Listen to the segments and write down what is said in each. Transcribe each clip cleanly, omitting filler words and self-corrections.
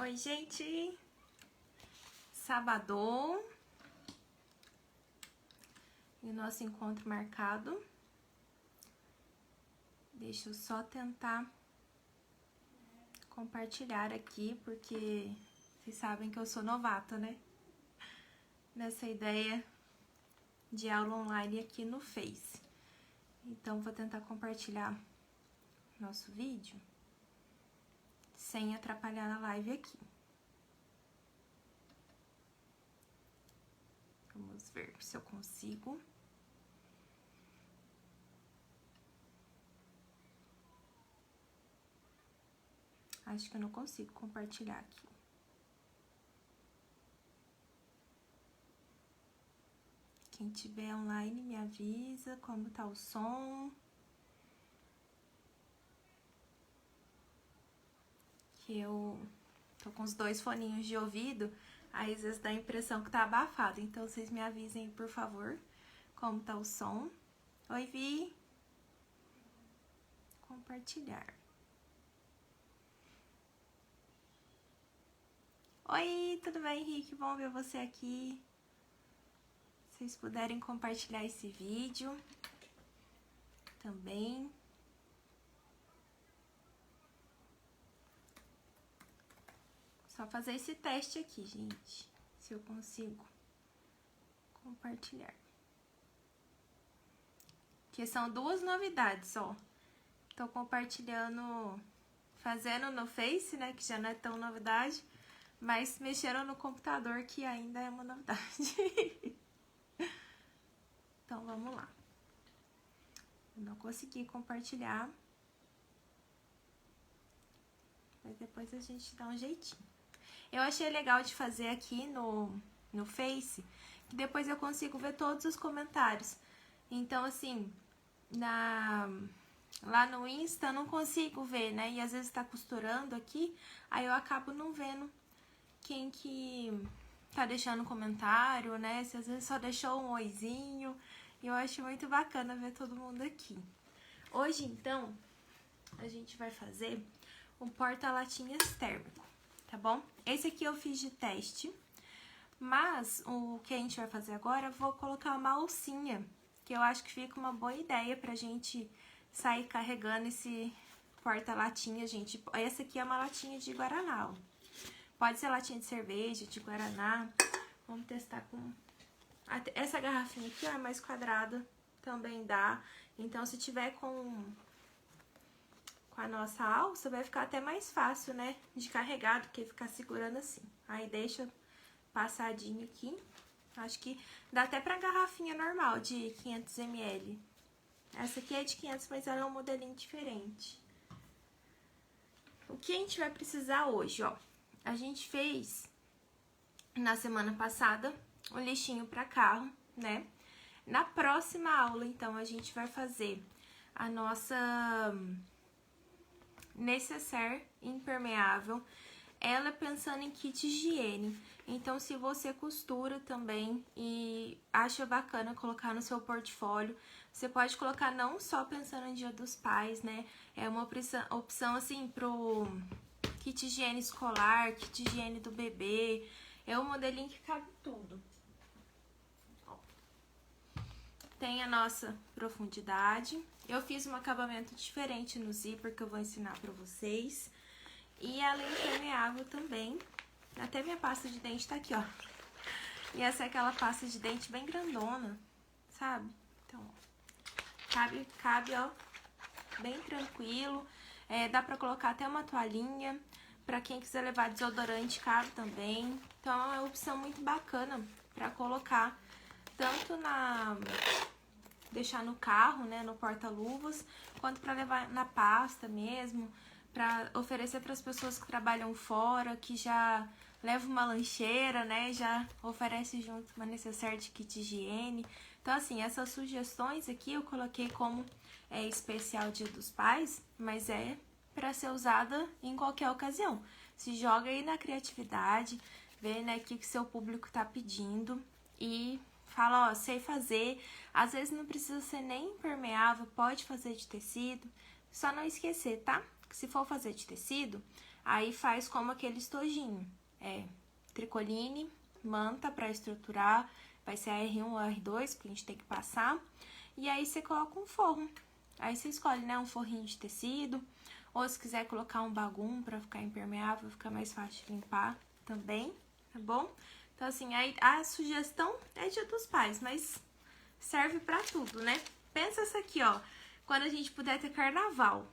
Oi, gente! Sábado. E o nosso encontro marcado. Deixa eu só tentar compartilhar aqui, porque vocês sabem que eu sou novata, né? Nessa ideia de aula online aqui no Face. Então, vou tentar compartilhar nosso vídeo sem atrapalhar a live aqui. Vamos ver se eu consigo. Acho que eu não consigo compartilhar aqui. Quem tiver online me avisa como tá o som. Que eu tô com os dois foninhos de ouvido, aí às vezes dá a impressão que tá abafado. Então vocês me avisem, por favor, como tá o som. Oi, Vi. Compartilhar. Oi, tudo bem, Henrique? Bom ver você aqui. Se vocês puderem compartilhar esse vídeo também. Só fazer esse teste aqui, gente. Se eu consigo compartilhar. Que são duas novidades, ó. Tô compartilhando, fazendo no Face, né? Que já não é tão novidade. Mas mexeram no computador, que ainda é uma novidade. Então, vamos lá. Eu não consegui compartilhar. Mas depois a gente dá um jeitinho. Eu achei legal de fazer aqui no Face, que depois eu consigo ver todos os comentários. Então, assim, lá no Insta eu não consigo ver, né? E às vezes tá costurando aqui, aí eu acabo não vendo quem que tá deixando comentário, né? Se às vezes só deixou um oizinho. E eu acho muito bacana ver todo mundo aqui. Hoje, então, a gente vai fazer um porta-latinhas térmico, tá bom? Esse aqui eu fiz de teste, mas o que a gente vai fazer agora, eu vou colocar uma alcinha, que eu acho que fica uma boa ideia pra gente sair carregando esse porta-latinha, gente. Essa aqui é uma latinha de Guaraná, ó. Pode ser latinha de cerveja, de Guaraná. Vamos testar com... Essa garrafinha aqui, ó, é mais quadrada, também dá. Então, se tiver com a nossa alça, vai ficar até mais fácil, né, de carregar do que ficar segurando assim. Aí, deixa passadinho aqui. Acho que dá até pra garrafinha normal, de 500 ml. Essa aqui é de 500, mas ela é um modelinho diferente. O que a gente vai precisar hoje, ó? A gente fez, na semana passada, um lixinho para carro, né? Na próxima aula, então, a gente vai fazer a nossa necessaire impermeável. Ela pensando em kit higiene. Então, se você costura também e acha bacana colocar no seu portfólio, você pode colocar não só pensando no Dia dos Pais, né? É uma opção assim pro kit higiene escolar, kit higiene do bebê. É um modelinho que cabe tudo. Tem a nossa profundidade. Eu fiz um acabamento diferente no zíper que eu vou ensinar pra vocês. E ela é impermeável também. Até minha pasta de dente tá aqui, ó. E essa é aquela pasta de dente bem grandona, sabe? Então, ó, cabe, ó, bem tranquilo. Dá pra colocar até uma toalhinha. Pra quem quiser levar desodorante, cabe também. Então, é uma opção muito bacana pra colocar tanto deixar no carro, né, no porta-luvas, quanto pra levar na pasta mesmo, pra oferecer para as pessoas que trabalham fora, que já leva uma lancheira, né, já oferece junto uma necessaire de kit higiene. Então, assim, essas sugestões aqui eu coloquei como especial Dia dos Pais, mas é para ser usada em qualquer ocasião. Se joga aí na criatividade, vê, né, o que seu público tá pedindo e fala, ó, sei fazer. Às vezes não precisa ser nem impermeável, pode fazer de tecido. Só não esquecer, tá? Se for fazer de tecido, aí faz como aquele estojinho. Tricoline, manta pra estruturar, vai ser a R1 ou R2, porque a gente tem que passar. E aí você coloca um forro. Aí você escolhe, né, um forrinho de tecido, ou se quiser colocar um bagum pra ficar impermeável, fica mais fácil de limpar também, tá bom? Então, assim, aí a sugestão é Dia dos Pais, mas serve pra tudo, né? Pensa isso aqui, ó, quando a gente puder ter carnaval.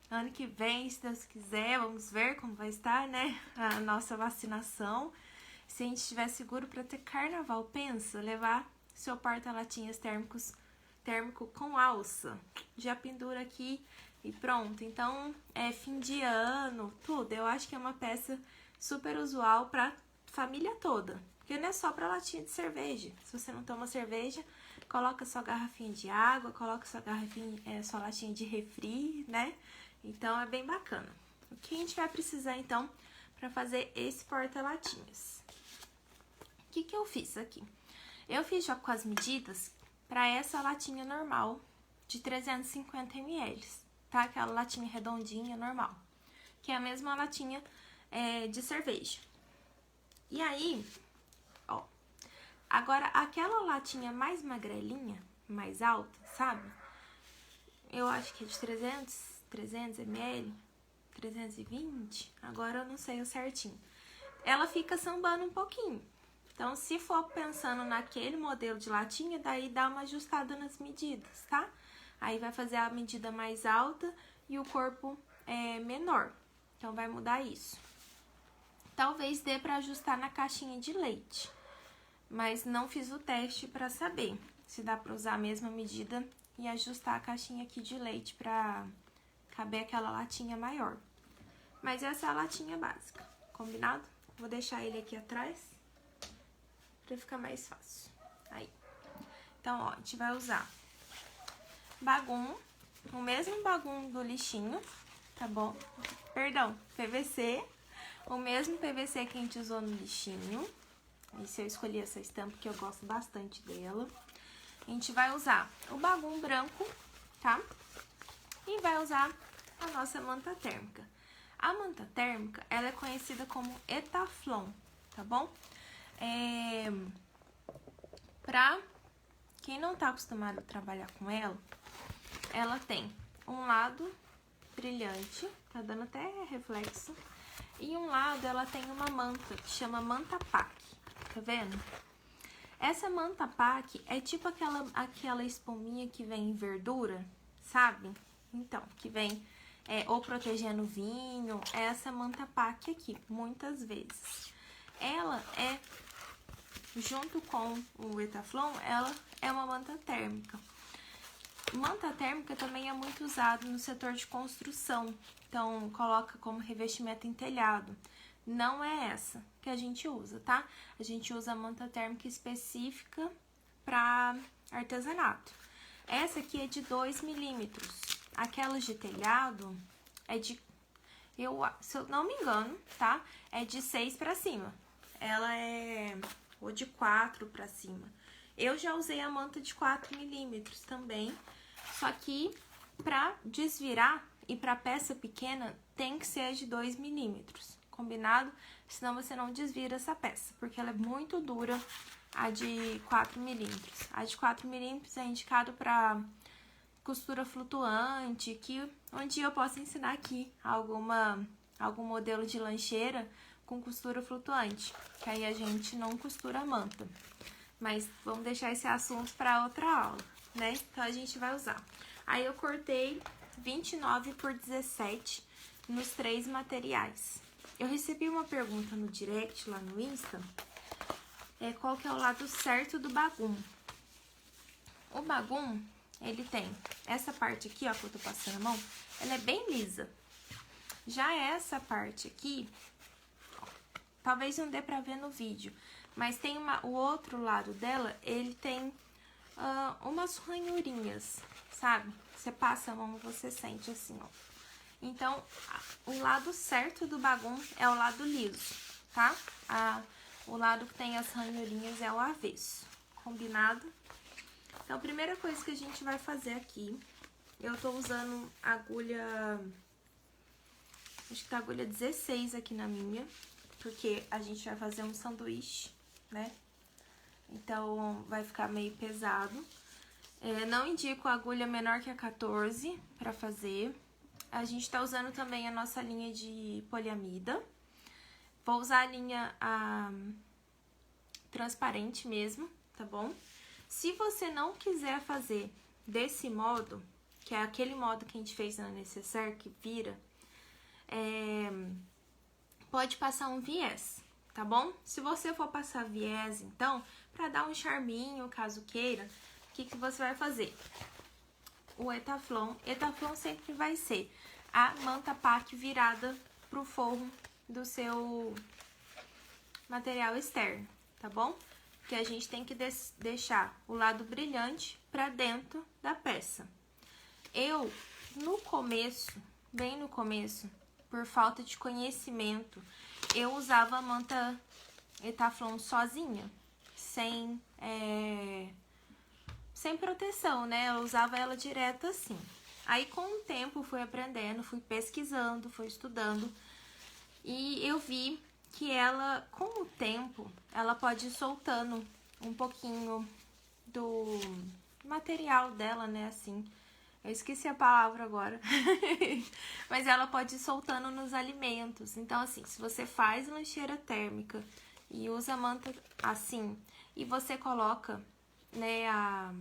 Ano que vem, se Deus quiser, vamos ver como vai estar, né, a nossa vacinação. Se a gente estiver seguro pra ter carnaval, pensa, levar seu porta-latinhas térmico com alça. Já pendura aqui e pronto. Então, fim de ano, tudo. Eu acho que é uma peça super usual pra família toda. Porque não é só pra latinha de cerveja. Se você não toma cerveja, coloca sua garrafinha de água, coloca sua garrafinha, sua latinha de refri, né? Então, é bem bacana. O que a gente vai precisar, então, pra fazer esse porta-latinhas? O que eu fiz aqui? Eu fiz já com as medidas pra essa latinha normal de 350 ml, tá? Aquela latinha redondinha, normal. Que é a mesma latinha de cerveja. E aí, ó, agora aquela latinha mais magrelinha, mais alta, sabe? Eu acho que é de 300 ml, 320, agora eu não sei o certinho. Ela fica sambando um pouquinho. Então, se for pensando naquele modelo de latinha, daí dá uma ajustada nas medidas, tá? Aí vai fazer a medida mais alta e o corpo menor. Então, vai mudar isso. Talvez dê pra ajustar na caixinha de leite, mas não fiz o teste pra saber se dá pra usar a mesma medida e ajustar a caixinha aqui de leite pra caber aquela latinha maior. Mas essa é a latinha básica, combinado? Vou deixar ele aqui atrás pra ficar mais fácil. Aí. Então, ó, a gente vai usar bagum, o mesmo bagum do lixinho, tá bom? Perdão, PVC, o mesmo PVC que a gente usou no lixinho. Esse eu escolhi essa estampa que eu gosto bastante dela. A gente vai usar o bagum branco, tá? E vai usar a nossa manta térmica. A manta térmica, ela é conhecida como Etaflon, tá bom? Pra quem não tá acostumado a trabalhar com ela, ela tem um lado brilhante, tá dando até reflexo, e um lado ela tem uma manta que chama manta pack, tá vendo? Essa manta pack é tipo aquela espuminha que vem em verdura, sabe? Então, que vem ou protegendo o vinho, é essa manta pack aqui, muitas vezes. Ela é, junto com o Etaflon, ela é uma manta térmica. Manta térmica também é muito usado no setor de construção, então coloca como revestimento em telhado. Não é essa que a gente usa, tá? A gente usa a manta térmica específica para artesanato. Essa aqui é de 2 milímetros. Aquelas de telhado é de, se eu não me engano, tá? É de 6 para cima. Ela é ou de 4 para cima. Eu já usei a manta de 4 milímetros também, só que para desvirar e para peça pequena tem que ser de 2 milímetros, combinado? Senão você não desvira essa peça, porque ela é muito dura, a de 4 milímetros. A de 4 milímetros é indicado para costura flutuante, que um dia eu posso ensinar aqui algum modelo de lancheira com costura flutuante, que aí a gente não costura a manta. Mas vamos deixar esse assunto para outra aula, né? Então, a gente vai usar. Aí, eu cortei 29 por 17 nos 3 materiais. Eu recebi uma pergunta no direct, lá no Insta, qual que é o lado certo do bagum. O bagum, ele tem essa parte aqui, ó, que eu tô passando a mão, ela é bem lisa. Já essa parte aqui, ó, talvez não dê pra ver no vídeo, mas tem o outro lado dela, ele tem umas ranhurinhas, sabe? Você passa a mão, você sente assim, ó. Então, o lado certo do bagum é o lado liso, tá? O lado que tem as ranhurinhas é o avesso, combinado? Então, a primeira coisa que a gente vai fazer aqui, eu tô usando agulha Acho que tá agulha 16 aqui na minha, porque a gente vai fazer um sanduíche, né? Então, vai ficar meio pesado. Não indico agulha menor que a 14 pra fazer. A gente tá usando também a nossa linha de poliamida. Vou usar a linha transparente mesmo, tá bom? Se você não quiser fazer desse modo, que é aquele modo que a gente fez na necessaire, que vira, pode passar um viés, tá bom? Se você for passar viés, então, pra dar um charminho, caso queira, o que você vai fazer? O Etaflon sempre vai ser a manta pack virada pro forro do seu material externo, tá bom? Que a gente tem que deixar o lado brilhante pra dentro da peça. Eu, no começo, bem no começo, por falta de conhecimento, eu usava a manta Etaflon sozinha, sem proteção, né? Eu usava ela direto assim. Aí, com o tempo, fui aprendendo, fui pesquisando, fui estudando, e eu vi que ela, com o tempo, ela pode ir soltando um pouquinho do material dela, né, assim. Eu esqueci a palavra agora. Mas ela pode ir soltando nos alimentos. Então, assim, se você faz lancheira térmica e usa a manta assim, e você coloca, né, a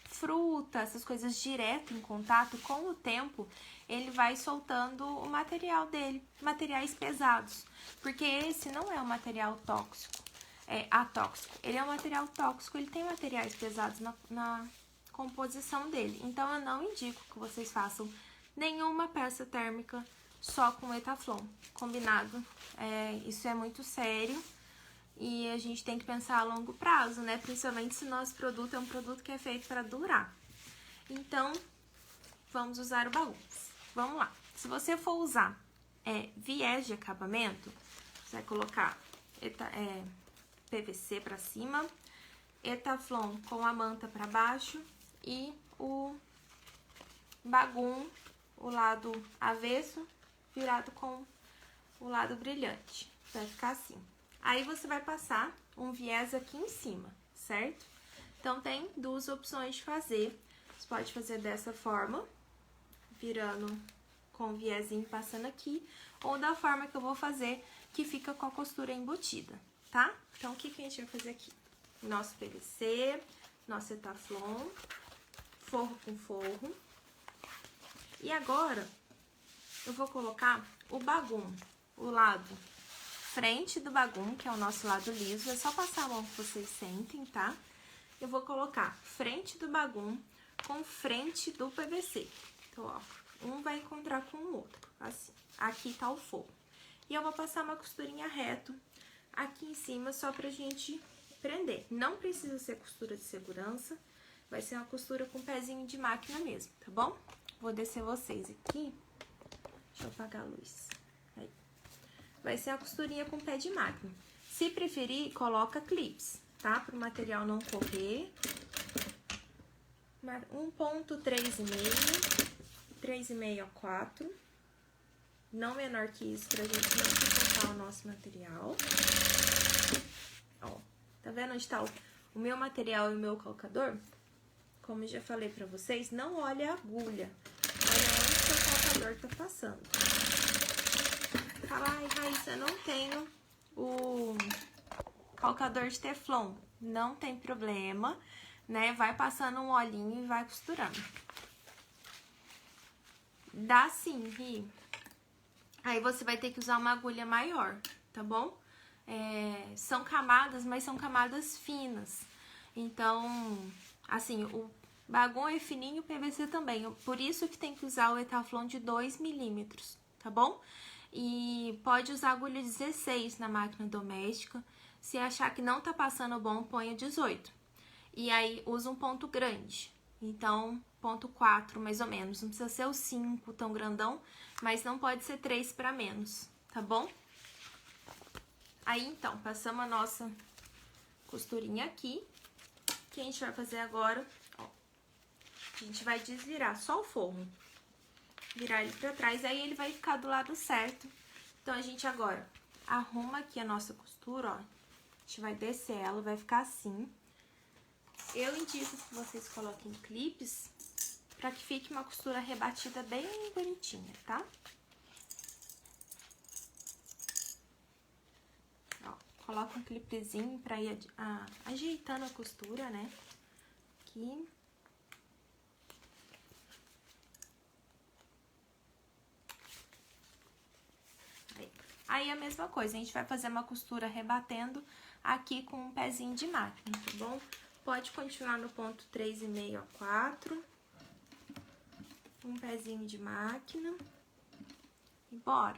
fruta, essas coisas direto em contato, com o tempo, ele vai soltando o material dele, materiais pesados. Porque esse não é um material tóxico, atóxico. Ele é um material tóxico, ele tem materiais pesados na composição dele. Então, eu não indico que vocês façam nenhuma peça térmica só com Etaflon, combinado? Isso é muito sério. E a gente tem que pensar a longo prazo, né? Principalmente se nosso produto é um produto que é feito para durar. Então, vamos usar o baú. Vamos lá. Se você for usar viés de acabamento, você vai colocar PVC para cima, Etaflon com a manta para baixo e o bagum, o lado avesso, virado com o lado brilhante. Vai ficar assim. Aí, você vai passar um viés aqui em cima, certo? Então, tem duas opções de fazer. Você pode fazer dessa forma, virando com o viésinho passando aqui, ou da forma que eu vou fazer, que fica com a costura embutida, tá? Então, o que a gente vai fazer aqui? Nosso PVC, nosso Etaflon, forro com forro. E agora, eu vou colocar o bagum, o lado frente do bagum, que é o nosso lado liso, é só passar a mão que vocês sentem, tá? Eu vou colocar frente do bagum com frente do PVC. Então, ó, um vai encontrar com o outro, assim. Aqui tá o forro. E eu vou passar uma costurinha reto aqui em cima, só pra gente prender. Não precisa ser costura de segurança, vai ser uma costura com pezinho de máquina mesmo, tá bom? Vou descer vocês aqui. Deixa eu apagar a luz. Aí. Vai ser a costurinha com pé de máquina. Se preferir, coloca clips, tá? Para o material não correr. 1,3,5, 3,5 a 4. Não menor que isso, pra gente não sufocar o nosso material. Ó, tá vendo onde tá o meu material e o meu calcador? Como eu já falei pra vocês, não olha a agulha. Olha onde que o calcador tá passando. Fala, ai, Raíssa, eu não tenho o calcador de teflon. Não tem problema, né? Vai passando um olhinho e vai costurando. Dá sim, Ri. Aí você vai ter que usar uma agulha maior, tá bom? São camadas, mas são camadas finas. Então, assim, o bagum é fininho, o PVC também. Por isso que tem que usar o Etaflon de 2 milímetros, tá bom? E pode usar agulha 16 na máquina doméstica. Se achar que não tá passando bom, põe o 18. E aí, usa um ponto grande. Então, ponto 4, mais ou menos. Não precisa ser o 5 tão grandão, mas não pode ser 3 para menos, tá bom? Aí, então, passamos a nossa costurinha aqui. O que a gente vai fazer agora? Ó, a gente vai desvirar só o forro. virar ele pra trás, aí ele vai ficar do lado certo. Então, a gente agora arruma aqui a nossa costura, ó. A gente vai descer ela, vai ficar assim. Eu indico que vocês coloquem clipes pra que fique uma costura rebatida bem bonitinha, tá? Ó, coloca um clipezinho pra ir ajeitando a costura, né? Aqui. Aí a mesma coisa, a gente vai fazer uma costura rebatendo aqui com um pezinho de máquina, tá bom? Pode continuar no ponto 3,5 a 4. Um pezinho de máquina. E bora!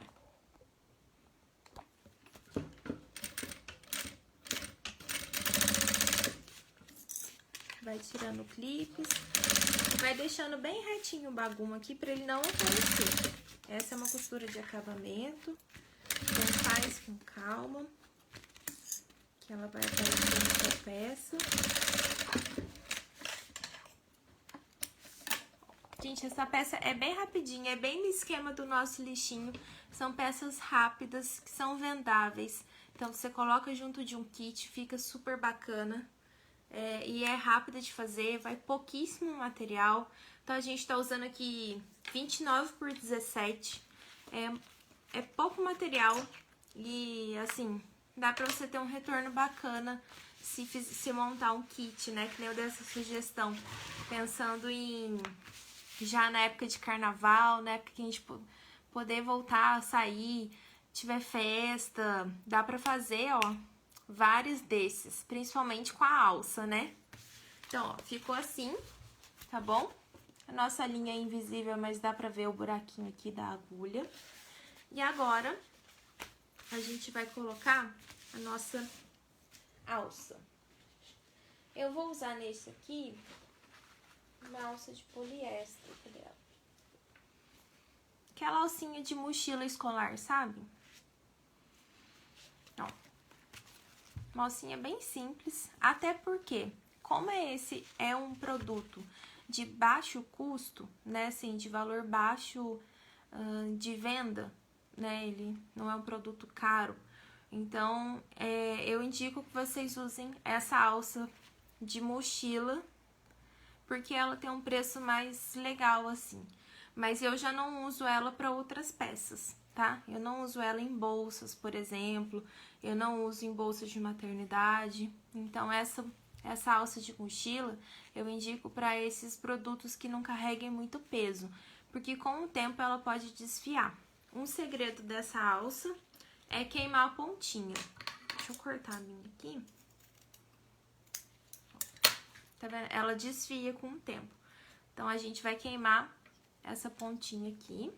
Vai tirando clipes. Vai deixando bem retinho o bagumo aqui pra ele não aparecer. Essa é uma costura de acabamento. Então, faz com calma, que ela vai aparecer na sua peça. Gente, essa peça é bem rapidinha, é bem no esquema do nosso lixinho. São peças rápidas, que são vendáveis. Então, você coloca junto de um kit, fica super bacana. E é rápida de fazer, vai pouquíssimo material. Então, a gente tá usando aqui 29 por 17. É pouco material e, assim, dá pra você ter um retorno bacana se montar um kit, né? Que nem eu dei essa sugestão, pensando em já na época de carnaval, na época que a gente poder voltar a sair, tiver festa, dá pra fazer, ó, vários desses, principalmente com a alça, né? Então, ó, ficou assim, tá bom? A nossa linha é invisível, mas dá pra ver o buraquinho aqui da agulha. E agora, a gente vai colocar a nossa alça. Eu vou usar nesse aqui uma alça de poliéster, cadê ela? Aquela alcinha de mochila escolar, sabe? Ó, uma alcinha bem simples, até porque, como esse é um produto de baixo custo, né, assim, de valor baixo de venda, né, ele não é um produto caro, então eu indico que vocês usem essa alça de mochila, porque ela tem um preço mais legal, assim. Mas eu já não uso ela para outras peças, tá? Eu não uso ela em bolsas, por exemplo, eu não uso em bolsas de maternidade, então essa alça de mochila eu indico para esses produtos que não carreguem muito peso, porque com o tempo ela pode desfiar. Um segredo dessa alça é queimar a pontinha. Deixa eu cortar a minha aqui. Tá vendo? Ela desfia com o tempo. Então, a gente vai queimar essa pontinha aqui.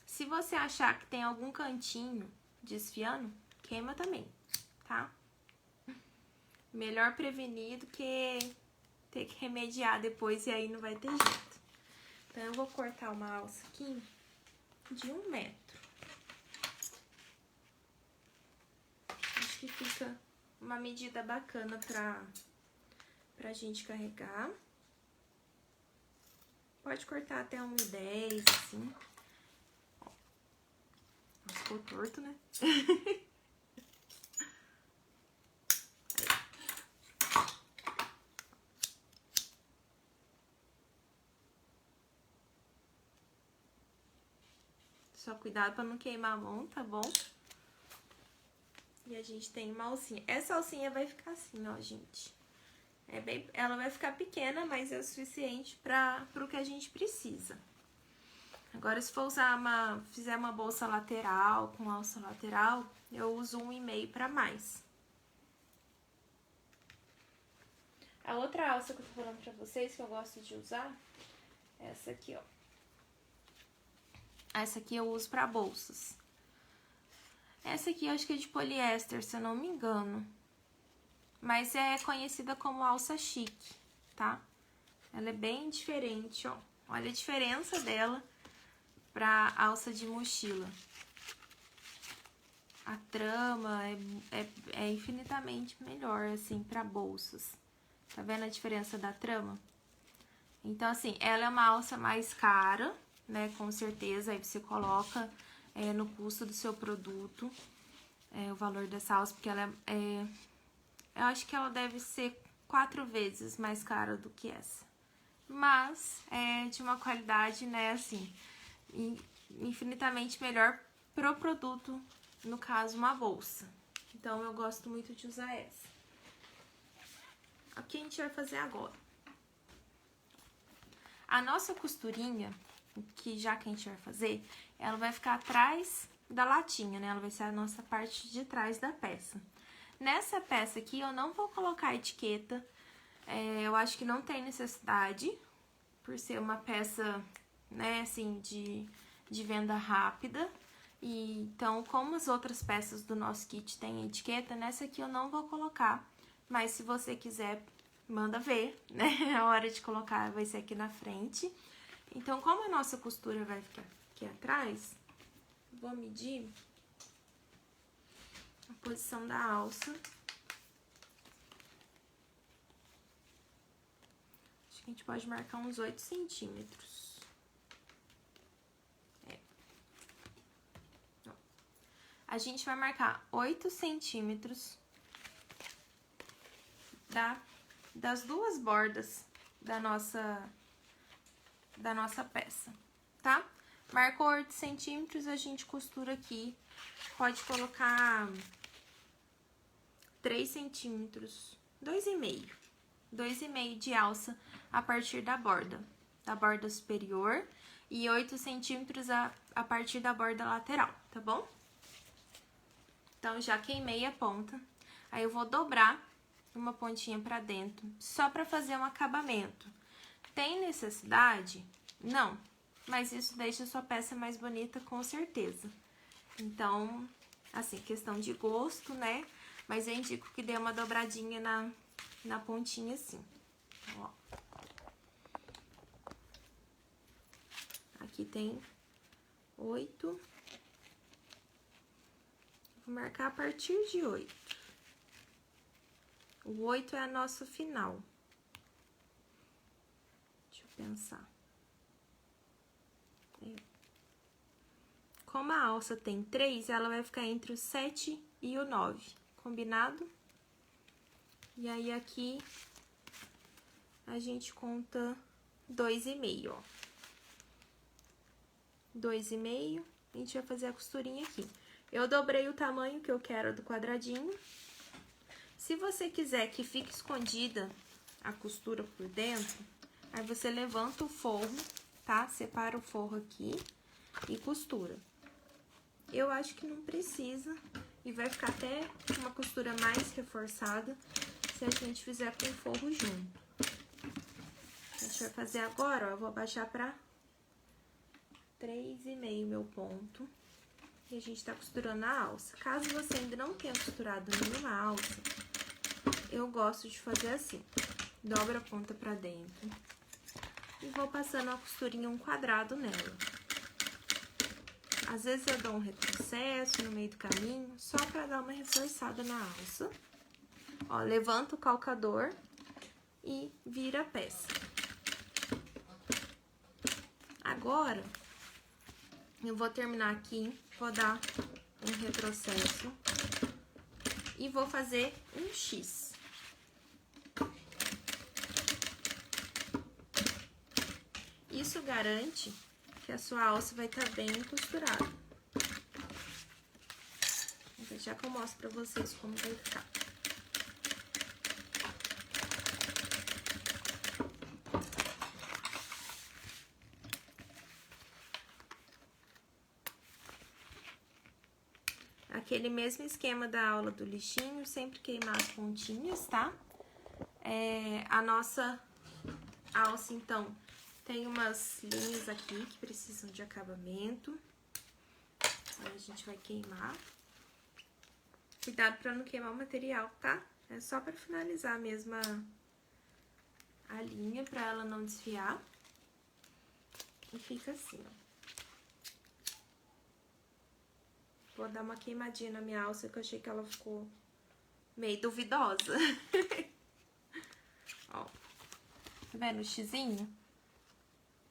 Se você achar que tem algum cantinho desfiando, queima também, tá? Melhor prevenir do que ter que remediar depois e aí não vai ter jeito. Então, eu vou cortar uma alça aqui de 1 metro. Acho que fica uma medida bacana pra gente carregar. Pode cortar até 1,10, assim. Ó, ficou torto, né? Só cuidado pra não queimar a mão, tá bom? E a gente tem uma alcinha. Essa alcinha vai ficar assim, ó, gente. Ela vai ficar pequena, mas é o suficiente pro que a gente precisa. Agora, se for fizer uma bolsa lateral, com alça lateral, eu uso 1,5 pra mais. A outra alça que eu tô falando pra vocês, que eu gosto de usar, é essa aqui, ó. Essa aqui eu uso pra bolsas. Essa aqui eu acho que é de poliéster, se eu não me engano. Mas é conhecida como alça chique, tá? Ela é bem diferente, ó. Olha a diferença dela pra alça de mochila. A trama é infinitamente melhor, assim, pra bolsas. Tá vendo a diferença da trama? Então, assim, ela é uma alça mais cara, né? Com certeza, aí você coloca no custo do seu produto o valor dessa alça, porque ela eu acho que ela deve ser 4 vezes mais cara do que essa. Mas é de uma qualidade, né, assim, infinitamente melhor pro produto, no caso, uma bolsa. Então, eu gosto muito de usar essa. O que a gente vai fazer agora? A nossa costurinha, já que a gente vai fazer, ela vai ficar atrás da latinha, né? Ela vai ser a nossa parte de trás da peça. Nessa peça aqui, eu não vou colocar etiqueta. Eu acho que não tem necessidade, por ser uma peça, né, assim, de venda rápida. E então, como as outras peças do nosso kit têm etiqueta, nessa aqui eu não vou colocar. Mas se você quiser, manda ver, né? A hora de colocar vai ser aqui na frente. Então, como a nossa costura vai ficar aqui atrás, vou medir a posição da alça. Acho que a gente pode marcar uns 8 centímetros. A gente vai marcar 8 centímetros das duas bordas da nossa peça, tá? Marcou 8 centímetros, a gente costura aqui. Pode colocar 3 centímetros, 2,5 de alça a partir da borda superior e 8 centímetros a partir da borda lateral, tá bom? Então, já queimei a ponta, aí eu vou dobrar uma pontinha pra dentro, só pra fazer um acabamento. Tem necessidade? Não, mas isso deixa a sua peça mais bonita, com certeza. Então, assim, questão de gosto, né? Mas eu indico que dê uma dobradinha na pontinha, assim. Ó. Aqui tem 8. Vou marcar a partir de 8. O 8 é a nossa final. Deixa eu pensar. Como a alça tem 3, ela vai ficar entre o 7 e o 9, combinado? E aí, aqui, a gente conta 2,5, ó. 2,5, a gente vai fazer a costurinha aqui. Eu dobrei o tamanho que eu quero do quadradinho. Se você quiser que fique escondida a costura por dentro, aí você levanta o forro, tá? Separa o forro aqui e costura. Eu acho que não precisa e vai ficar até uma costura mais reforçada se a gente fizer com o forro junto. A gente vai fazer agora, ó, eu vou abaixar pra 3,5 meu ponto. E a gente tá costurando a alça. Caso você ainda não tenha costurado nenhuma alça, eu gosto de fazer assim. Dobra a ponta pra dentro e vou passando a costurinha um quadrado nela. Às vezes eu dou um retrocesso no meio do caminho, só pra dar uma reforçada na alça. Ó, levanta o calcador e vira a peça. Agora, eu vou terminar aqui, vou dar um retrocesso e vou fazer um X. Isso garante que a sua alça vai estar bem costurada. Vou deixar que eu mostro pra vocês como vai ficar. Aquele mesmo esquema da aula do lixinho, sempre queimar as pontinhas, tá? A nossa alça, então, tem umas linhas aqui que precisam de acabamento. Aí a gente vai queimar. Cuidado pra não queimar o material, tá? É só pra finalizar mesmo a linha, pra ela não desfiar. E fica assim, ó. Vou dar uma queimadinha na minha alça, que eu achei que ela ficou meio duvidosa. Ó, tá vendo o xizinho?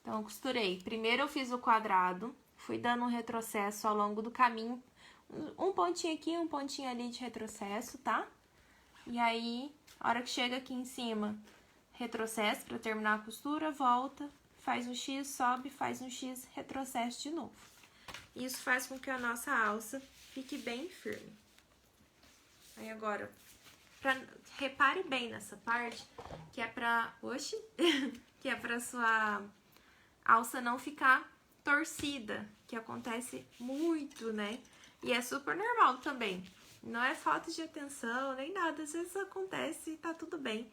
Então, eu costurei. Primeiro eu fiz o quadrado, fui dando um retrocesso ao longo do caminho. Um pontinho aqui, um pontinho ali de retrocesso, tá? E aí, a hora que chega aqui em cima, retrocesso pra terminar a costura, volta, faz um X, sobe, faz um X, retrocesso de novo. Isso faz com que a nossa alça fique bem firme. Aí agora, repare bem nessa parte, que é pra... Oxi! Que é pra sua alça não ficar torcida, que acontece muito, né? E é super normal também. Não é falta de atenção, nem nada. Às vezes acontece e tá tudo bem.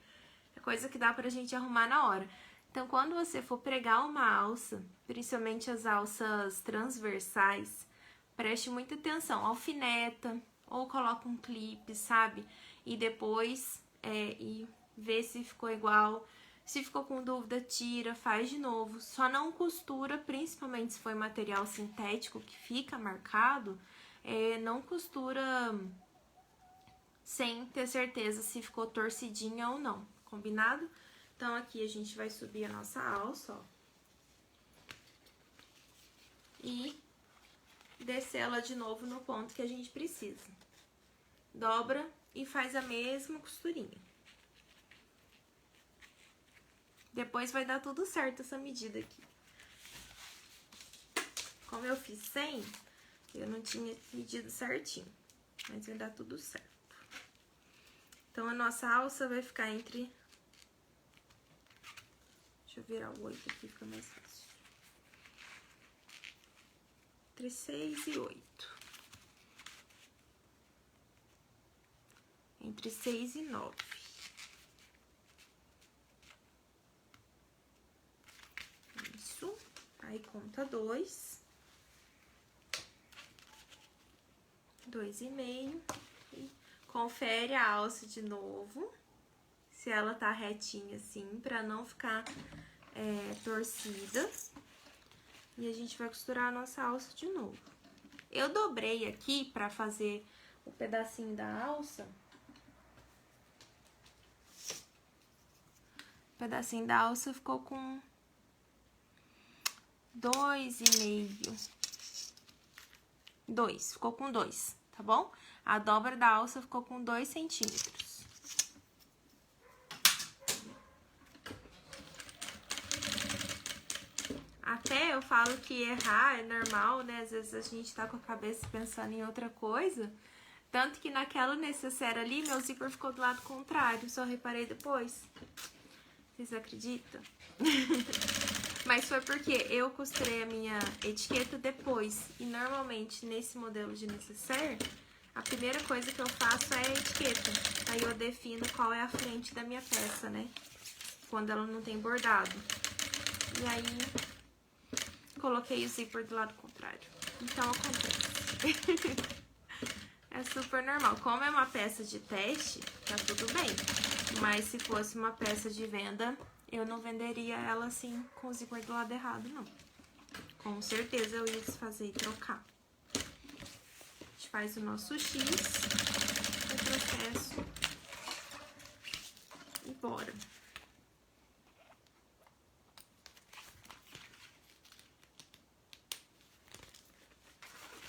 É coisa que dá pra gente arrumar na hora. Então, quando você for pregar uma alça, principalmente as alças transversais, preste muita atenção. Alfineta, ou coloca um clipe, sabe? E depois, e vê se ficou igual. Se ficou com dúvida, tira, faz de novo. Só não costura, principalmente se foi material sintético que fica marcado, não costura sem ter certeza se ficou torcidinha ou não, combinado? Então, aqui a gente vai subir a nossa alça, ó. E descer ela de novo no ponto que a gente precisa. Dobra e faz a mesma costurinha. Depois vai dar tudo certo essa medida aqui. Como eu fiz 100, eu não tinha medido certinho, mas vai dar tudo certo. Então, a nossa alça vai ficar entre... Deixa eu virar o 8 aqui, fica mais fácil. Entre 6 e 8. Entre 6 e 9. Isso. Aí, conta 2. 2,5. E confere a alça de novo. Se ela tá retinha assim, pra não ficar torcida. E a gente vai costurar a nossa alça de novo. Eu dobrei aqui pra fazer o pedacinho da alça. O pedacinho da alça ficou com 2,5. 2, ficou com 2, tá bom? A dobra da alça ficou com 2 centímetros. Até eu falo que errar é normal, né? Às vezes a gente tá com a cabeça pensando em outra coisa. Tanto que naquela necessaire ali, meu zíper ficou do lado contrário. Só reparei depois. Vocês acreditam? Mas foi porque eu costurei a minha etiqueta depois. E normalmente, nesse modelo de necessaire, a primeira coisa que eu faço é a etiqueta. Aí eu defino qual é a frente da minha peça, né? Quando ela não tem bordado. E aí, coloquei o zíper do lado contrário. Então, acontece. É super normal. Como é uma peça de teste, tá tudo bem. Mas se fosse uma peça de venda, eu não venderia ela assim com o zíper do lado errado, não. Com certeza eu ia desfazer e trocar. A gente faz o nosso X, retrocesso e bora.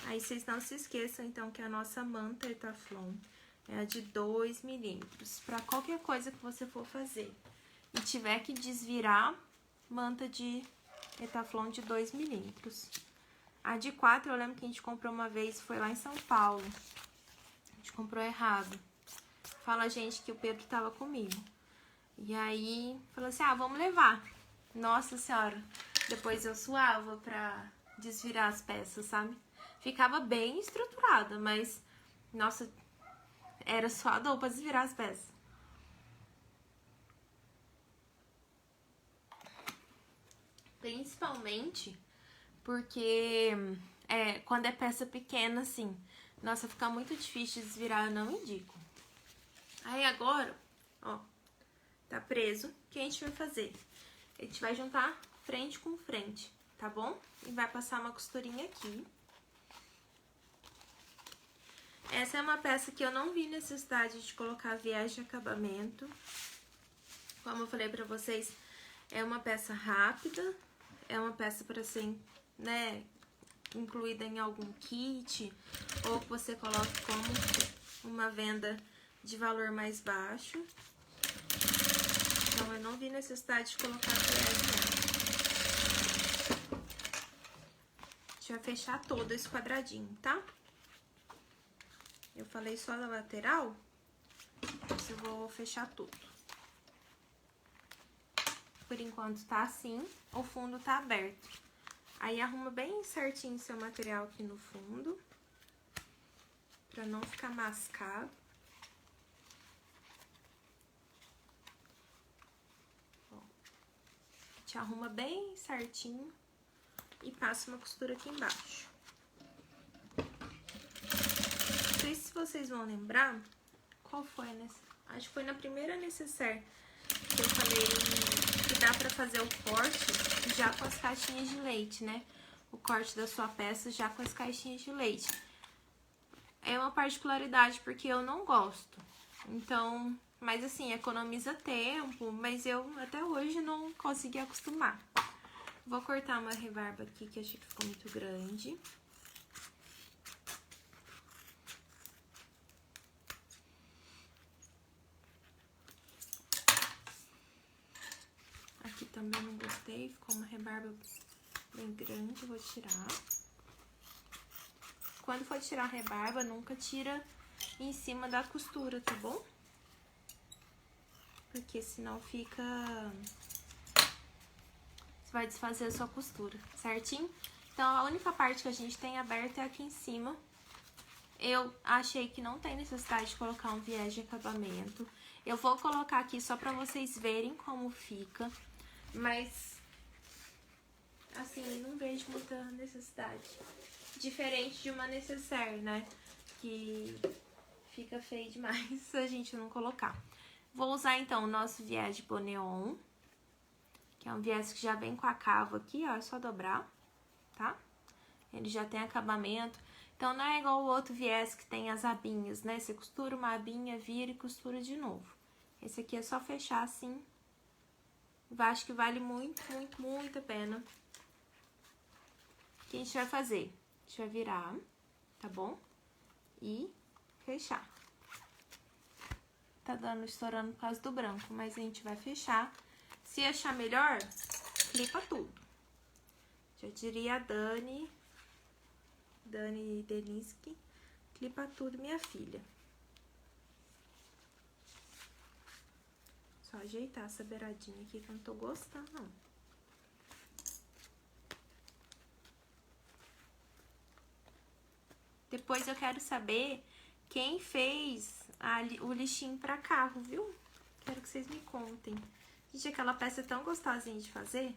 Aí, vocês não se esqueçam, então, que a nossa manta Etaflon é a de 2 milímetros. Pra qualquer coisa que você for fazer e tiver que desvirar, manta de Etaflon de 2 milímetros. A de 4, eu lembro que a gente comprou uma vez, foi lá em São Paulo. A gente comprou errado. Fala, gente, que o Pedro tava comigo. E aí, falou assim, vamos levar. Nossa Senhora, depois eu suava pra desvirar as peças, sabe? Ficava bem estruturada, mas, nossa, era suador pra desvirar as peças. Principalmente porque quando é peça pequena, assim, nossa, fica muito difícil de desvirar, eu não indico. Aí agora, ó, tá preso, o que a gente vai fazer? A gente vai juntar frente com frente, tá bom? E vai passar uma costurinha aqui. Essa é uma peça que eu não vi necessidade de colocar viés de acabamento. Como eu falei pra vocês, é uma peça rápida, é uma peça para ser, né, incluída em algum kit, ou que você coloque como uma venda de valor mais baixo. Então, eu não vi necessidade de colocar viés, não. A gente vai fechar todo esse quadradinho, tá? Eu falei só da lateral, mas eu vou fechar tudo. Por enquanto tá assim, o fundo tá aberto. Aí arruma bem certinho seu material aqui no fundo, pra não ficar mascado. Ó, a gente arruma bem certinho e passa uma costura aqui embaixo. Não sei se vocês vão lembrar qual foi acho que foi na primeira necessaire que eu falei que dá pra fazer o corte já com as caixinhas de leite, né? O corte da sua peça já com as caixinhas de leite. É uma particularidade porque eu não gosto. Então, mas assim, economiza tempo, mas eu até hoje não consegui acostumar. Vou cortar uma rebarba aqui que achei que ficou muito grande. Aqui também não gostei, ficou uma rebarba bem grande, eu vou tirar. Quando for tirar a rebarba, nunca tira em cima da costura, tá bom? Porque senão fica... Você vai desfazer a sua costura, certinho? Então, a única parte que a gente tem aberta é aqui em cima. Eu achei que não tem necessidade de colocar um viés de acabamento. Eu vou colocar aqui só pra vocês verem como fica. Mas, assim, não vejo muita necessidade. Diferente de uma necessaire, né? Que fica feio demais se a gente não colocar. Vou usar, então, o nosso viés de boneon. Que é um viés que já vem com a cava aqui, ó. É só dobrar, tá? Ele já tem acabamento. Então, não é igual o outro viés que tem as abinhas, né? Você costura uma abinha, vira e costura de novo. Esse aqui é só fechar assim. Eu acho que vale muito, muito, muito a pena. O que a gente vai fazer? A gente vai virar, tá bom? E fechar. Tá dando, estourando por causa do branco, mas a gente vai fechar. Se achar melhor, clipa tudo. Já diria a Dani Deniski, clipa tudo, minha filha. Só ajeitar essa beiradinha aqui que eu não tô gostando, não. Depois eu quero saber quem fez o lixinho pra carro, viu? Quero que vocês me contem. Gente, aquela peça é tão gostosinha de fazer.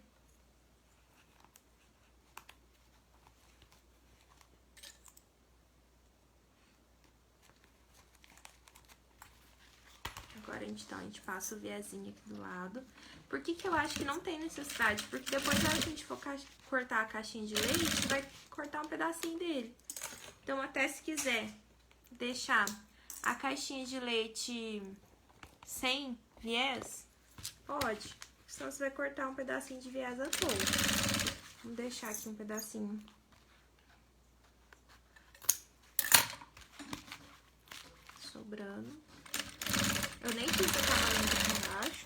Agora, então, a gente passa o viezinho aqui do lado. Por que que eu acho que não tem necessidade? Porque depois, na hora que a gente for cortar a caixinha de leite, vai cortar um pedacinho dele. Então, até se quiser deixar a caixinha de leite sem viés, pode. Senão você vai cortar um pedacinho de viés à toa. Vamos deixar aqui um pedacinho. Sobrando. Eu nem fiz acabamento aqui embaixo.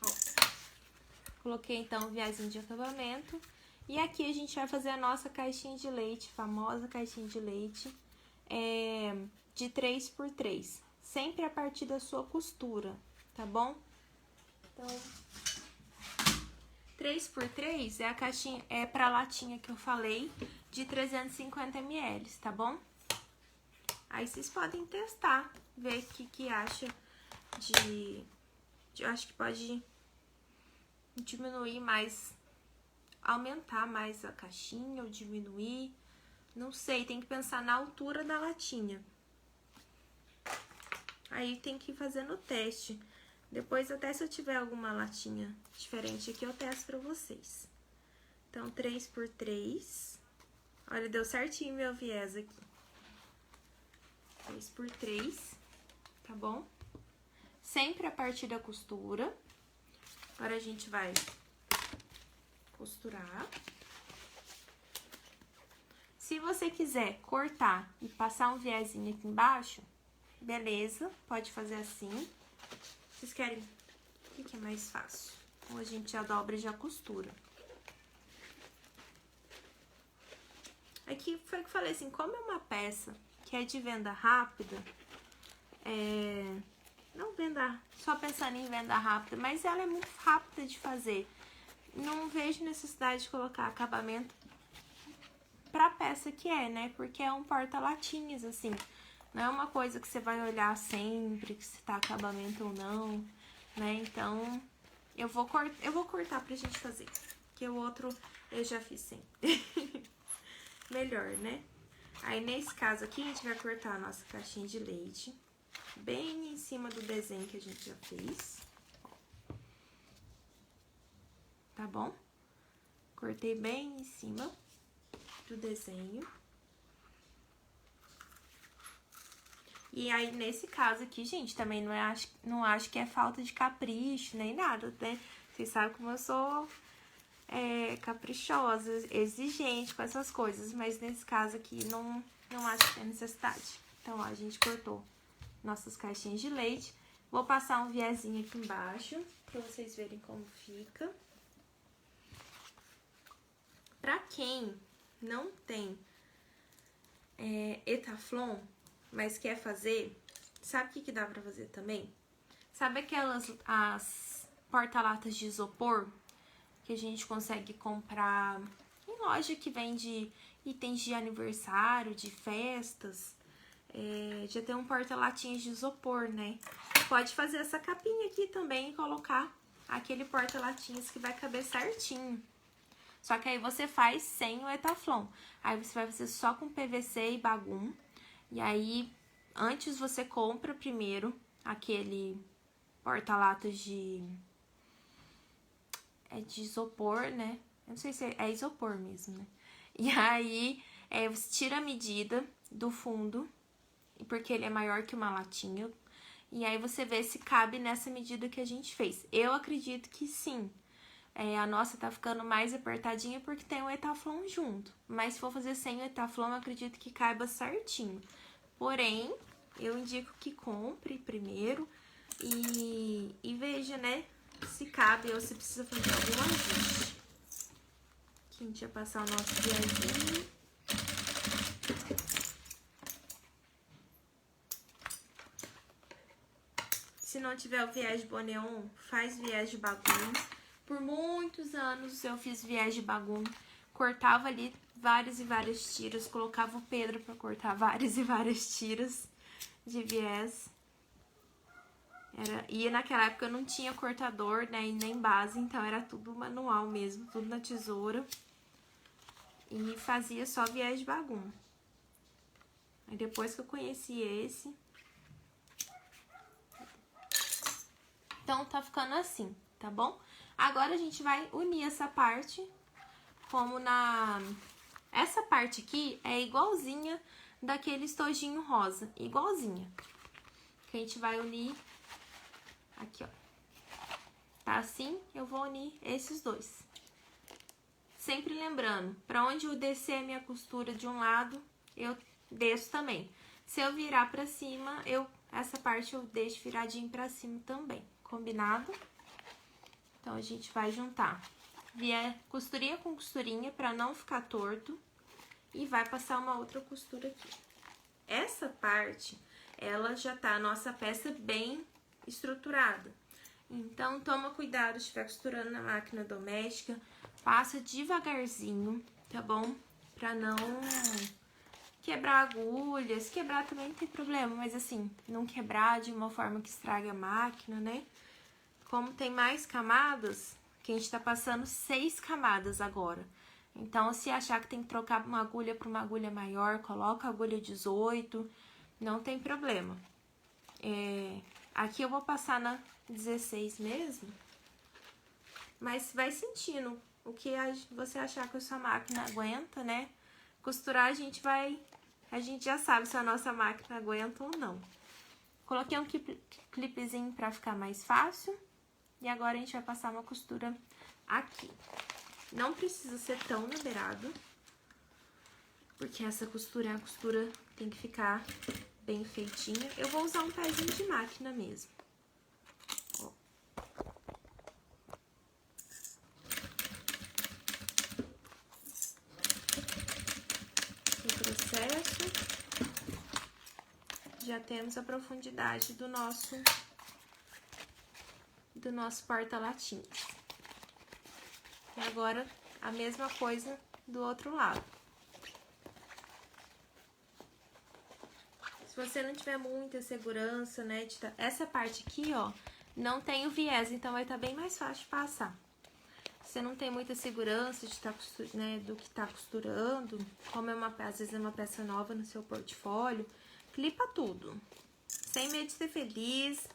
Ó. Coloquei então o viésinho de acabamento. E aqui a gente vai fazer a nossa caixinha de leite, famosa caixinha de leite, de 3x3. Sempre a partir da sua costura, tá bom? Então, 3x3 é a caixinha, é pra latinha que eu falei, de 350 ml, tá bom? Aí vocês podem testar, ver o que acha eu acho que pode diminuir mais, aumentar mais a caixinha ou diminuir, não sei, tem que pensar na altura da latinha. Aí tem que ir fazendo o teste. Depois, até se eu tiver alguma latinha diferente aqui, eu testo pra vocês. Então, 3x3. Olha, deu certinho meu viés aqui. 3x3, tá bom? sempre a partir da costura. Agora a gente vai costurar. Se você quiser cortar e passar um viezinho aqui embaixo, beleza, pode fazer assim. Vocês querem? O que é mais fácil? Ou a gente já dobra e já costura. Aqui foi o que eu falei assim, como é uma peça que é de venda rápida, não venda, só pensando em venda rápida, mas ela é muito rápida de fazer. Não vejo necessidade de colocar acabamento pra peça que é, né? Porque é um porta-latinhas, assim. Não é uma coisa que você vai olhar sempre, que se tá acabamento ou não, né? Então, eu vou cortar pra gente fazer. Porque o outro eu já fiz sempre. Melhor, né? Aí, nesse caso aqui, a gente vai cortar a nossa caixinha de leite bem em cima do desenho que a gente já fez. Tá bom? Cortei bem em cima do desenho. E aí, nesse caso aqui, gente, também não acho que é falta de capricho, nem nada, né? Vocês sabem como eu sou caprichosa, exigente com essas coisas, mas nesse caso aqui não acho que tem necessidade. Então, ó, a gente cortou nossas caixinhas de leite. Vou passar um viezinho aqui embaixo, pra vocês verem como fica. Pra quem não tem Etaflon, mas quer fazer, sabe o que dá pra fazer também? Sabe as porta-latas de isopor que a gente consegue comprar em loja que vende itens de aniversário, de festas? Já tem um porta-latinhas de isopor, né? Pode fazer essa capinha aqui também e colocar aquele porta-latinhas que vai caber certinho. Só que aí você faz sem o Etaflon. Aí você vai fazer só com PVC e bagum. E aí, antes você compra primeiro aquele porta-latas de isopor, né? Eu não sei se é isopor mesmo, né? E aí, você tira a medida do fundo, porque ele é maior que uma latinha. E aí você vê se cabe nessa medida que a gente fez. Eu acredito que sim. A nossa tá ficando mais apertadinha porque tem o Etaflon junto. Mas se for fazer sem o Etaflon, eu acredito que caiba certinho. Porém, eu indico que compre primeiro e veja, né, se cabe ou se precisa fazer algum ajuste. Aqui a gente vai passar o nosso viezinho. Se não tiver o viés de boneon, faz viés de bagum. Por muitos anos eu fiz viés de bagum, cortava ali várias e várias tiras, colocava o Pedro pra cortar várias e várias tiras de viés. E naquela época eu não tinha cortador, né, e nem base, então era tudo manual mesmo, tudo na tesoura. E fazia só viés de bagum. Aí depois que eu conheci esse... Então tá ficando assim, tá bom? Agora a gente vai unir essa parte, como essa parte aqui é igualzinha daquele estojinho rosa, igualzinha. Que a gente vai unir aqui, ó. Tá assim? Eu vou unir esses dois. Sempre lembrando, pra onde eu descer a minha costura de um lado, eu desço também. Se eu virar pra cima, essa parte eu deixo viradinho pra cima também, combinado? Então, a gente vai juntar costurinha com costurinha pra não ficar torto e vai passar uma outra costura aqui. Essa parte, ela já tá a nossa peça bem estruturada. Então, toma cuidado se estiver costurando na máquina doméstica, passa devagarzinho, tá bom? Pra não quebrar agulhas, se quebrar também não tem problema, mas assim, não quebrar de uma forma que estraga a máquina, né? Como tem mais camadas, que a gente tá passando 6 camadas agora. Então, se achar que tem que trocar uma agulha para uma agulha maior, coloca a agulha 18, não tem problema. Aqui eu vou passar na 16 mesmo, mas vai sentindo o que você achar que a sua máquina aguenta, né? Costurar a gente já sabe se a nossa máquina aguenta ou não. Coloquei um clipezinho pra ficar mais fácil. E agora a gente vai passar uma costura aqui. Não precisa ser tão na beirada, porque essa costura é a costura que tem que ficar bem feitinha. Eu vou usar um pezinho de máquina mesmo. Ó. No processo, já temos a profundidade do nosso porta-latinhas. E agora, a mesma coisa do outro lado. Se você não tiver muita segurança, né, essa parte aqui, ó, não tem o viés, então vai estar bem mais fácil de passar. Se você não tem muita segurança de do que tá costurando, como às vezes é uma peça nova no seu portfólio, clipa tudo. Sem medo de ser feliz.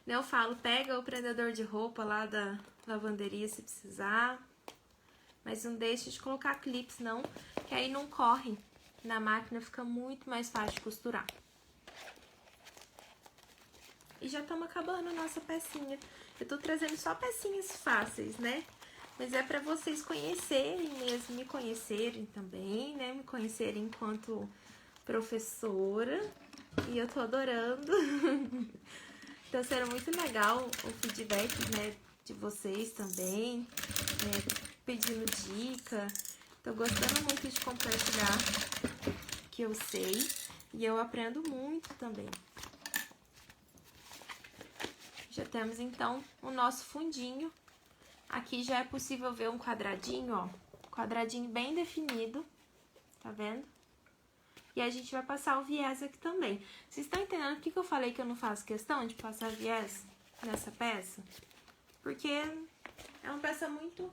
Eu falo, pega o prendedor de roupa lá da lavanderia se precisar. Mas não deixe de colocar clips, não, que aí não corre. Na máquina fica muito mais fácil de costurar. E já estamos acabando a nossa pecinha. Eu tô trazendo só pecinhas fáceis, né? Mas é pra vocês conhecerem mesmo, me conhecerem também, né? Me conhecerem enquanto professora. E eu tô adorando. Tá sendo muito legal o feedback, né, de vocês também, né, pedindo dica. Tô gostando muito de compartilhar o que eu sei e eu aprendo muito também. Já temos, então, o nosso fundinho. Aqui já é possível ver um quadradinho, ó, quadradinho bem definido, tá vendo? E a gente vai passar o viés aqui também. Vocês estão entendendo por que eu falei que eu não faço questão de passar viés nessa peça? Porque é uma peça muito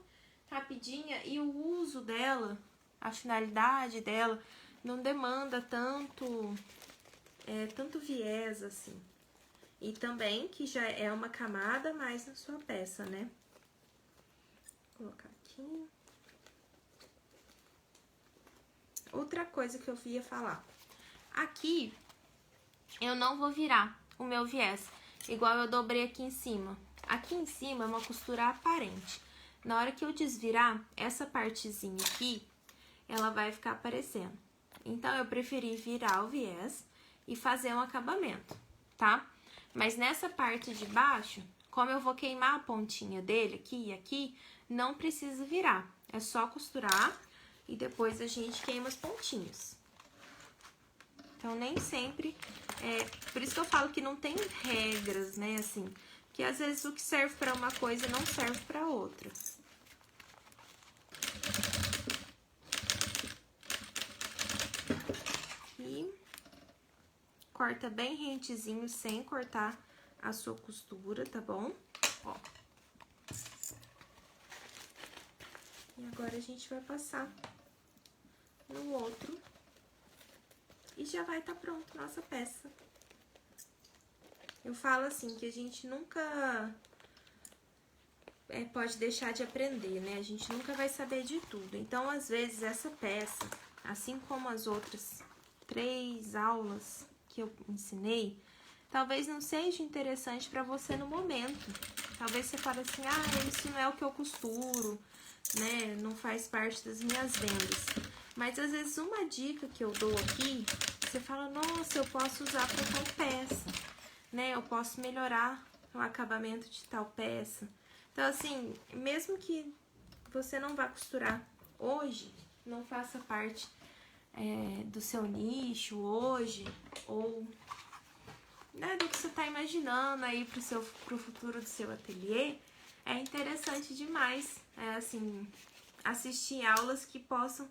rapidinha e o uso dela, a finalidade dela, não demanda tanto viés assim. E também que já é uma camada mais na sua peça, né? Vou colocar aqui. Outra coisa que eu ia falar. Aqui, eu não vou virar o meu viés, igual eu dobrei aqui em cima. Aqui em cima é uma costura aparente. Na hora que eu desvirar, essa partezinha aqui, ela vai ficar aparecendo. Então, eu preferi virar o viés e fazer um acabamento, tá? Mas nessa parte de baixo, como eu vou queimar a pontinha dele aqui e aqui, não precisa virar. É só costurar e depois a gente queima as pontinhas. Então, nem sempre... por isso que eu falo que não tem regras, né, assim. Porque às vezes o que serve pra uma coisa não serve pra outra. E corta bem rentezinho, sem cortar a sua costura, tá bom? Ó. E agora a gente vai passar no outro. E já vai estar pronto nossa peça. Eu falo assim, que a gente nunca pode deixar de aprender, né? A gente nunca vai saber de tudo. Então, às vezes, essa peça, assim como as outras 3 aulas que eu ensinei, talvez não seja interessante para você no momento. Talvez você fale assim, isso não é o que eu costuro, né? Não faz parte das minhas vendas. Mas, às vezes, uma dica que eu dou aqui, você fala, nossa, eu posso usar para tal peça, né? Eu posso melhorar o acabamento de tal peça. Então, assim, mesmo que você não vá costurar hoje, não faça parte do seu nicho hoje, ou né, do que você tá imaginando aí pro futuro do seu ateliê, é interessante demais, assim, assistir aulas que possam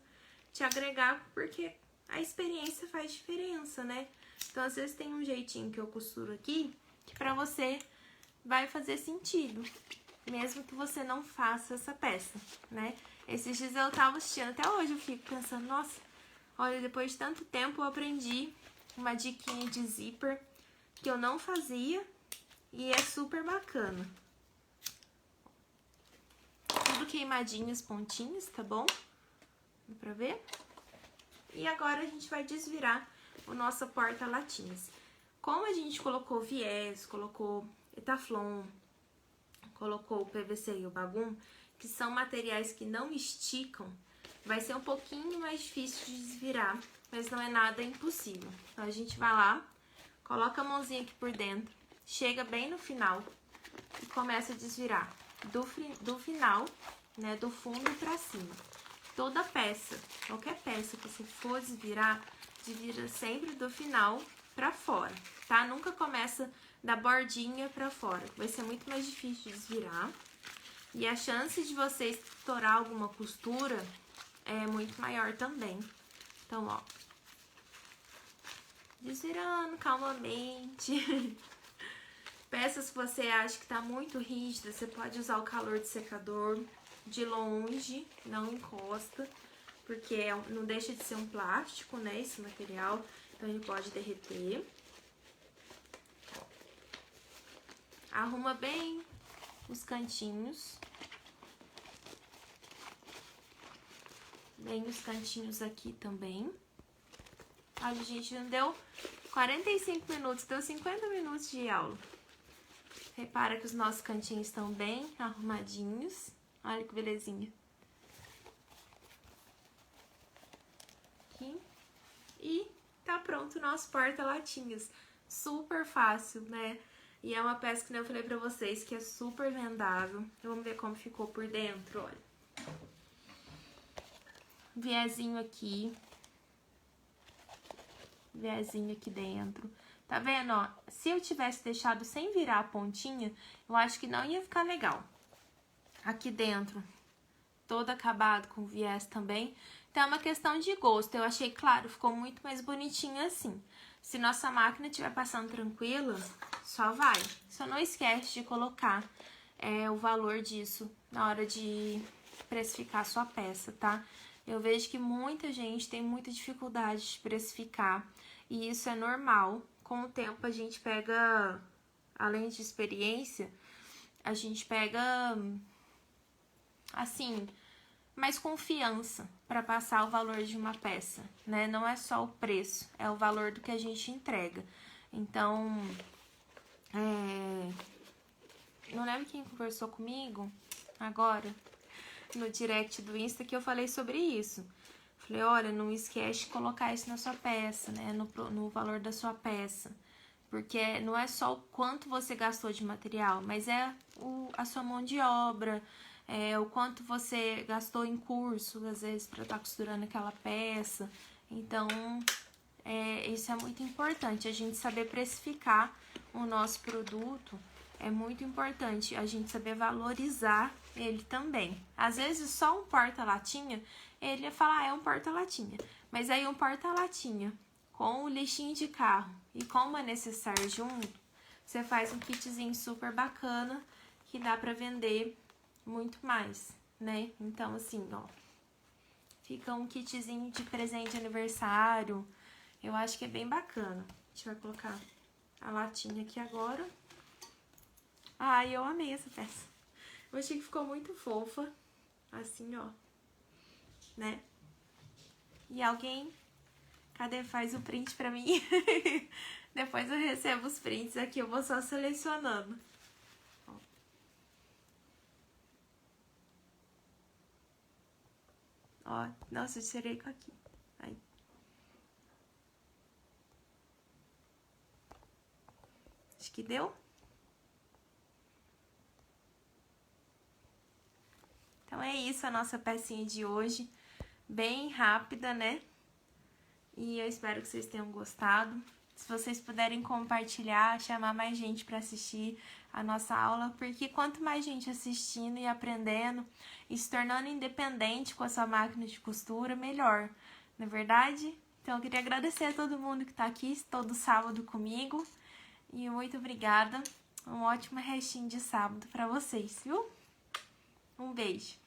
te agregar, porque a experiência faz diferença, né? Então, às vezes tem um jeitinho que eu costuro aqui, que pra você vai fazer sentido, mesmo que você não faça essa peça, né? Esses dias eu tava assistindo, até hoje eu fico pensando, nossa, olha, depois de tanto tempo eu aprendi uma diquinha de zíper que eu não fazia e é super bacana. Tudo queimadinho as pontinhas, tá bom? Dá pra ver? E agora a gente vai desvirar o nosso porta-latinhas. Como a gente colocou viés, colocou Etaflon, colocou o PVC e o Bagum, que são materiais que não esticam, vai ser um pouquinho mais difícil de desvirar, mas não é nada impossível. Então a gente vai lá, coloca a mãozinha aqui por dentro, chega bem no final e começa a desvirar do final, né, do fundo pra cima. Toda peça, qualquer peça que você for desvirar, desvira sempre do final pra fora, tá? Nunca começa da bordinha pra fora, vai ser muito mais difícil de desvirar. E a chance de você estourar alguma costura é muito maior também. Então, ó, desvirando calmamente. Peças que você acha que tá muito rígida, você pode usar o calor de secador de longe, não encosta, porque não deixa de ser um plástico, né, esse material, então ele pode derreter. Arruma bem os cantinhos. Bem os cantinhos aqui também. Olha, gente, não deu 45 minutos, deu 50 minutos de aula. Repara que os nossos cantinhos estão bem arrumadinhos. Olha que belezinha. Aqui. E tá pronto o nosso porta-latinhas. Super fácil, né? E é uma peça que eu falei pra vocês que é super vendável. Vamos ver como ficou por dentro, olha. Viezinho aqui. Viezinho aqui dentro. Tá vendo, ó? Se eu tivesse deixado sem virar a pontinha, eu acho que não ia ficar legal. Aqui dentro, todo acabado com viés também. Então, é uma questão de gosto. Eu achei, claro, ficou muito mais bonitinho assim. Se nossa máquina estiver passando tranquila, só vai. Só não esquece de colocar o valor disso na hora de precificar a sua peça, tá? Eu vejo que muita gente tem muita dificuldade de precificar. E isso é normal. Com o tempo a gente pega, além de experiência, a gente pega, assim, mais confiança para passar o valor de uma peça, né? Não é só o preço, é o valor do que a gente entrega. Então, não lembro quem conversou comigo agora, no direct do Insta, que eu falei sobre isso. Falei, olha, não esquece de colocar isso na sua peça, né? No valor da sua peça. Porque não é só o quanto você gastou de material, mas é a sua mão de obra, o quanto você gastou em curso, às vezes, para estar costurando aquela peça. Então, isso é muito importante, a gente saber precificar o nosso produto. É muito importante a gente saber valorizar ele também. Às vezes, só um porta-latinha, ele ia falar, é um porta-latinha. Mas aí, um porta-latinha com o lixinho de carro e com uma necessaire junto, você faz um kitzinho super bacana que dá pra vender muito mais, né? Então, assim, ó, fica um kitzinho de presente de aniversário. Eu acho que é bem bacana. A gente vai colocar a latinha aqui agora. Ai, eu amei essa peça. Eu achei que ficou muito fofa. Assim, ó. Né? E alguém... Cadê? Faz o print pra mim. Depois eu recebo os prints aqui. Eu vou só selecionando. Ó, nossa, eu tirei com aqui. Aí. Acho que deu. Então é isso a nossa pecinha de hoje. Bem rápida, né? E eu espero que vocês tenham gostado. Se vocês puderem compartilhar, chamar mais gente para assistir a nossa aula, porque quanto mais gente assistindo e aprendendo e se tornando independente com a sua máquina de costura, melhor, não é verdade? Então eu queria agradecer a todo mundo que tá aqui todo sábado comigo e muito obrigada. Um ótimo restinho de sábado para vocês, viu? Um beijo!